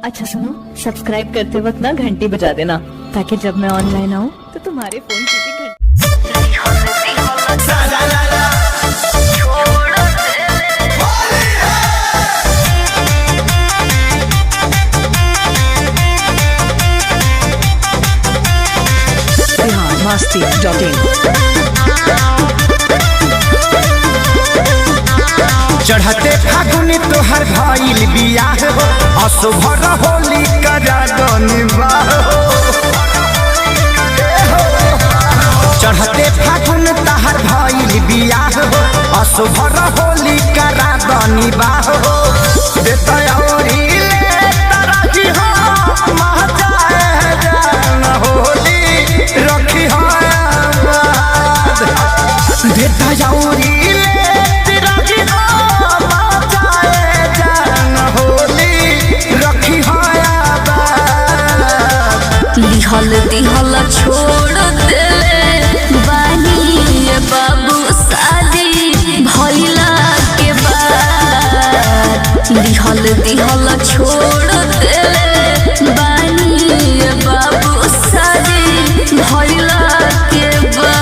अच्छा सुनो, सब्सक्राइब करते वक्त ना घंटी बजा देना ताकि जब मैं ऑनलाइन आऊँ तो तुम्हारे फोन की भी घंटी। चढ़ते फागुन तोहर भइल बियाह हो, असुभर होली करा गनिबाह हो। चढ़ते फागुन तोहर भइल बियाह हो, असुभर होली करा गनिबाह हो। देता औरी ले तरही हो, महजाए जान होली रखी हो आबाद। देता औरी दिहल दिहल छोड़ देले बानी बाबू शादी भइला के बाद। दिहल दिहल छोड़ देले बानी बाबू शादी भइला के बाद।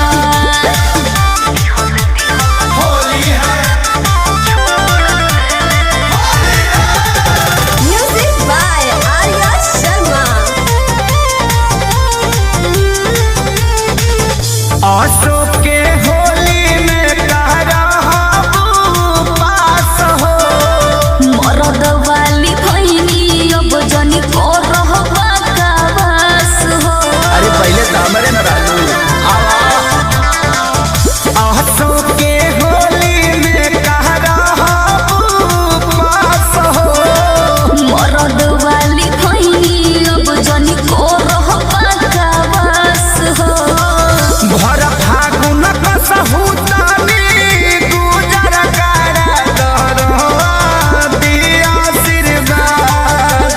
Music by Arya Sharma. अशोक के होली में तारा पास हो, मरद वाली भैनी अब जनी को रहबा का वास हो। अरे पहले तामरे न राजू। अशोक के होली में तारा पास हो, मरद वाली भैनी अब जनी को रहबा का वास हो। भर फागुन कसहु तानी गुजर करा दरवा दिया आशीर्वाद।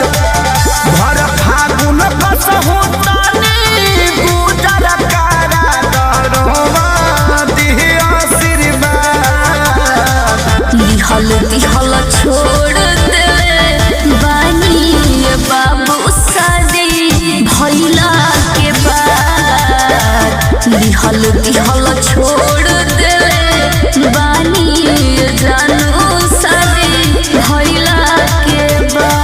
भर फागुन कसहु तानी गुजर करा दरवा दिया आशीर्वाद। दिहल दिहल छोड़ देले बानी बाबू शादी भइला के बाद। दिहल दिहल छोड़ देले बानी जानू शादी भइला के बाद।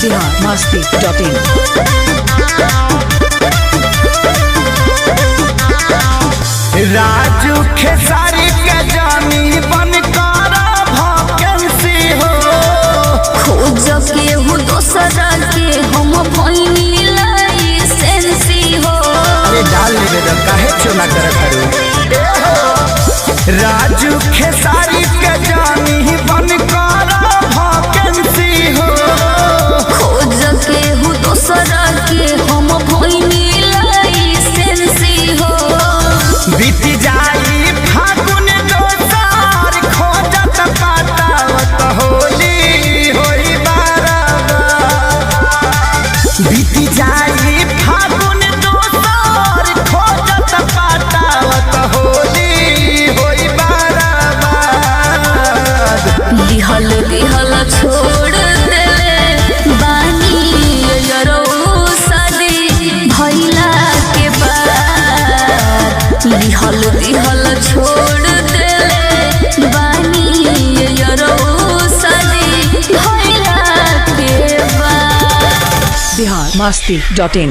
biharmasti.in राजू खेसारी के जानी बन करा भकेंसी हो। खोज के हूँ दोसरा के हम भइनी लाइसेंसी हो। अरे डाल ले दे काहे चुना कर करू। राजू खेसारी के जानी बन करा भकेंसी हो। खोज के हूँ दोसरा के हम भइनी लाइसेंसी हो। बीत जाई फागुन दोसार खोजत पातावत होली होई बाराबार। बीत जाई फागुन दोसार खोजत पातावत होली होई बाराबार। दिहल दिहल छोड़ देले बानी यरो शादी भइला के बाद। दिहल दिहल छोड़ देले बानी यरो शादी भइला के बाद। biharmasti.in